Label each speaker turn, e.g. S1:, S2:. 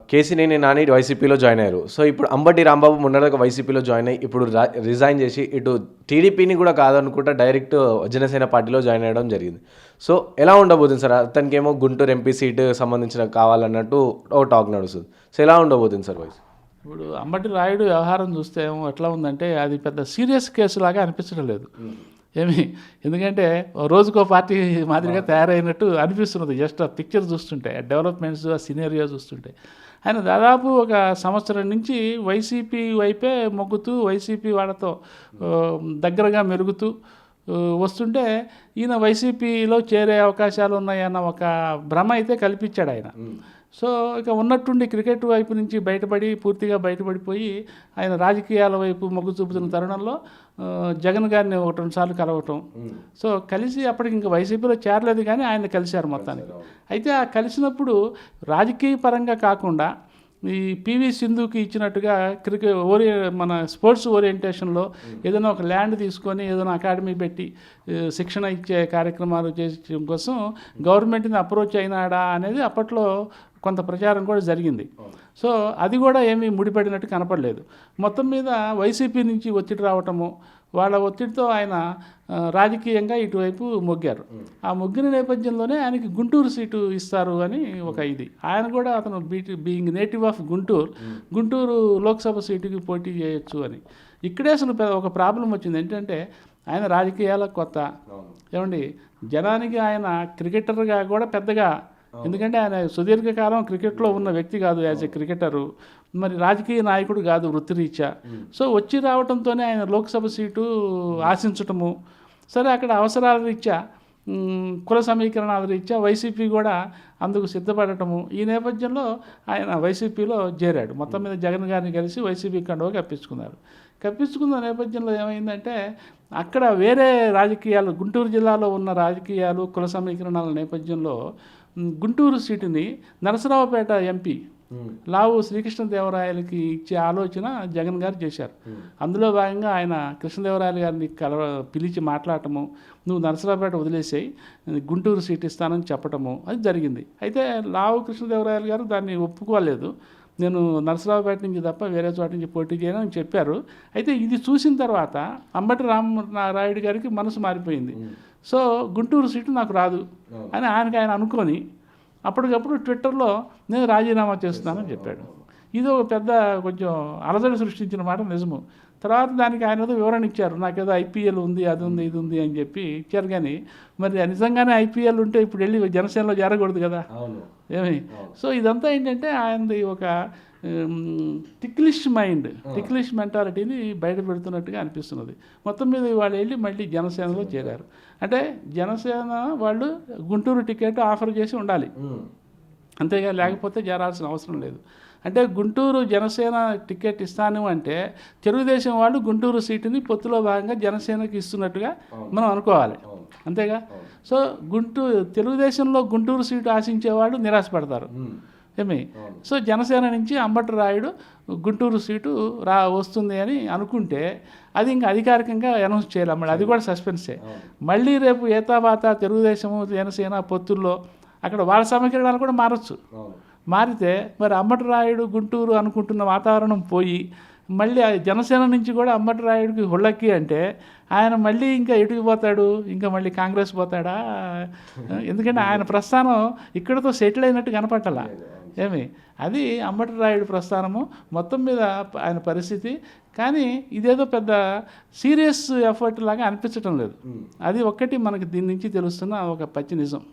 S1: కేసినేని నాని వైసీపీలో జాయిన్ అయ్యారు. సో ఇప్పుడు అంబటి రాంబాబు మొన్నటిదాకా వైసీపీలో జాయిన్ అయ్యి ఇప్పుడు రిజైన్ చేసి ఇటు టీడీపీని కూడా కాదనుకుంటా డైరెక్ట్ జనసేన పార్టీలో జాయిన్ అయ్యడం జరిగింది. సో ఎలా ఉండబోతుంది సార్? అతనికేమో గుంటూరు ఎంపీ సీటు సంబంధించిన కావాలన్నట్టు ఓ టాక్ నడుస్తుంది. సో ఎలా ఉండబోతుంది సార్ వైస్?
S2: ఇప్పుడు అంబటి రాయుడు వ్యవహారం చూస్తే ఎట్లా ఉందంటే అది పెద్ద సీరియస్ కేసులాగా అనిపించడం లేదు ఏమి. ఎందుకంటే రోజుకో పార్టీ మాదిరిగా తయారైనట్టు అనిపిస్తున్నది జస్ట్ ఆ పిక్చర్ చూస్తుంటే, డెవలప్మెంట్స్, ఆ సినేరియో చూస్తుంటే. ఆయన దాదాపు ఒక సంవత్సరం నుంచి వైసీపీ వైపే మొగ్గుతూ వైసీపీ వాళ్ళతో దగ్గరగా మెరుగుతూ వస్తుంటే ఈయన వైసీపీలో చేరే అవకాశాలు ఉన్నాయన్న ఒక భ్రమ అయితే కల్పించాడు ఆయన. సో ఇక ఉన్నట్టుండి క్రికెట్ వైపు నుంచి పూర్తిగా బయటపడిపోయి ఆయన రాజకీయాల వైపు మొగ్గు చూపుతున్న తరుణంలో జగన్ గారిని 1-2 సార్లు కలవటం. సో కలిసి అప్పటికి ఇంకా వైసీపీలో చేరలేదు కానీ ఆయన కలిశారు మొత్తానికి. అయితే ఆ కలిసినప్పుడు రాజకీయ పరంగా కాకుండా ఈ పివి సింధుకి ఇచ్చినట్టుగా మన స్పోర్ట్స్ ఓరియంటేషన్లో ఏదైనా ఒక ల్యాండ్ తీసుకొని ఏదైనా అకాడమీ పెట్టి శిక్షణ ఇచ్చే కార్యక్రమాలు చేయడం కోసం గవర్నమెంట్ని అప్రోచ్ అయినాడా అనేది అప్పట్లో కొంత ప్రచారం కూడా జరిగింది. సో అది కూడా ఏమీ ముడిపడినట్టు కనపడలేదు. మొత్తం మీద వైసీపీ నుంచి ఒత్తిడి రావటము, వాళ్ళ ఒత్తిడితో ఆయన రాజకీయంగా ఇటువైపు మొగ్గారు. ఆ మొగ్గిన నేపథ్యంలోనే ఆయనకి గుంటూరు సీటు ఇస్తారు అని ఒక ఇది. ఆయన కూడా అతను being native of Guntur Lok Sabha సీటుకి పోటీ చేయొచ్చు అని. ఇక్కడే అసలు ఒక ప్రాబ్లం వచ్చింది. ఏంటంటే ఆయన రాజకీయాలకు కొత్త, ఏమండి జనానికి ఆయన క్రికెటర్గా కూడా పెద్దగా, ఎందుకంటే ఆయన సుదీర్ఘకాలం క్రికెట్లో ఉన్న వ్యక్తి కాదు యాజ్ ఎ క్రికెటరు, మరి రాజకీయ నాయకుడు కాదు వృత్తిరీత్యా. సో వచ్చి రావడంతోనే ఆయన లోక్సభ సీటు ఆశించటము, సరే అక్కడ అవసరాల రీత్యా కుల సమీకరణాల రీత్యా వైసీపీ కూడా అందుకు సిద్ధపడటము. ఈ నేపథ్యంలో ఆయన వైసీపీలో చేరాడు. మొత్తం మీద జగన్ గారిని కలిసి వైసీపీ కండువా కప్పించుకున్న నేపథ్యంలో ఏమైందంటే అక్కడ వేరే రాజకీయాలు, గుంటూరు జిల్లాలో ఉన్న రాజకీయాలు, కుల సమీకరణాల నేపథ్యంలో గుంటూరు సీటుని నరసరావుపేట ఎంపీ లావు శ్రీకృష్ణదేవరాయలకి ఇచ్చే ఆలోచన జగన్ గారు చేశారు. అందులో భాగంగా ఆయన కృష్ణదేవరాయలు గారిని పిలిచి మాట్లాడటము, నువ్వు నరసరావుపేట వదిలేసేయి, గుంటూరు సీట్ ఇస్తానని చెప్పటము అది జరిగింది. అయితే లావు కృష్ణదేవరాయలు గారు దాన్ని ఒప్పుకోలేదు. నేను నరసరావుపేట నుంచి తప్ప వేరే చోట నుంచి పోటీ చేయను అని చెప్పారు. అయితే ఇది చూసిన తర్వాత అంబటి రాయుడు గారికి మనసు మారిపోయింది. సో గుంటూరు సీటు నాకు రాదు అని ఆయన అనుకొని అప్పటికప్పుడు ట్విట్టర్లో నేను రాజీనామా చేస్తున్నానని చెప్పాడు. ఇది ఒక పెద్ద కొంచెం అలజడి సృష్టించిన మాట నిజము. తర్వాత దానికి ఆయన ఏదో వివరణ ఇచ్చారు, నాకేదో ఐపీఎల్ ఉంది, అది ఉంది, ఇది ఉంది అని చెప్పి ఇచ్చారు. కానీ మరి నిజంగానే ఐపీఎల్ ఉంటే ఇప్పుడు వెళ్ళి జనసేనలో చేరకూడదు కదా ఏమి. సో ఇదంతా ఏంటంటే ఆయనది ఒక టిక్లిష్ మెంటాలిటీని బయట పెడుతున్నట్టుగా అనిపిస్తున్నది. మొత్తం మీద వాళ్ళు వెళ్ళి మళ్ళీ జనసేనలో చేరారు. అంటే జనసేన వాళ్ళు గుంటూరు టికెట్ ఆఫర్ చేసి ఉండాలి, అంతేగా లేకపోతే చేరాల్సిన అవసరం లేదు. అంటే గుంటూరు జనసేన టికెట్ ఇస్తాను అంటే తెలుగుదేశం వాళ్ళు గుంటూరు సీటుని పొత్తులో భాగంగా జనసేనకి ఇస్తున్నట్టుగా మనం అనుకోవాలి, అంతేగా. సో తెలుగుదేశంలో గుంటూరు సీటు ఆశించేవాళ్ళు నిరాశపడతారు ఏమి. సో జనసేన నుంచి అంబటి రాయుడు గుంటూరు సీటు వస్తుంది అని అనుకుంటే అది ఇంకా అధికారికంగా అనౌన్స్ చేయాలి. మళ్ళీ అది కూడా సస్పెన్సే. మళ్ళీ రేపు ఏతాబాత తెలుగుదేశము జనసేన పొత్తుల్లో అక్కడ వాళ్ళ సమీకరణాలు కూడా మారితే మరి అంబటి రాయుడు గుంటూరు అనుకుంటున్న వాతావరణం పోయి మళ్ళీ జనసేన నుంచి కూడా అంబటి రాయుడికి హుళ్ళకి అంటే ఆయన మళ్ళీ ఇంకా ఎటుకు పోతాడు, ఇంకా మళ్ళీ కాంగ్రెస్ పోతాడా? ఎందుకంటే ఆయన ప్రస్థానం ఇక్కడతో సెటిల్ అయినట్టు కనపట్టాల ఏమి. అది అంబటి రాయుడు ప్రస్థానము మొత్తం మీద ఆయన పరిస్థితి. కానీ ఇదేదో పెద్ద సీరియస్ ఎఫర్ట్ లాగా అనిపించటం లేదు. అది ఒక్కటి మనకి దీని నుంచి తెలుస్తున్న ఒక పచ్చి నిజం.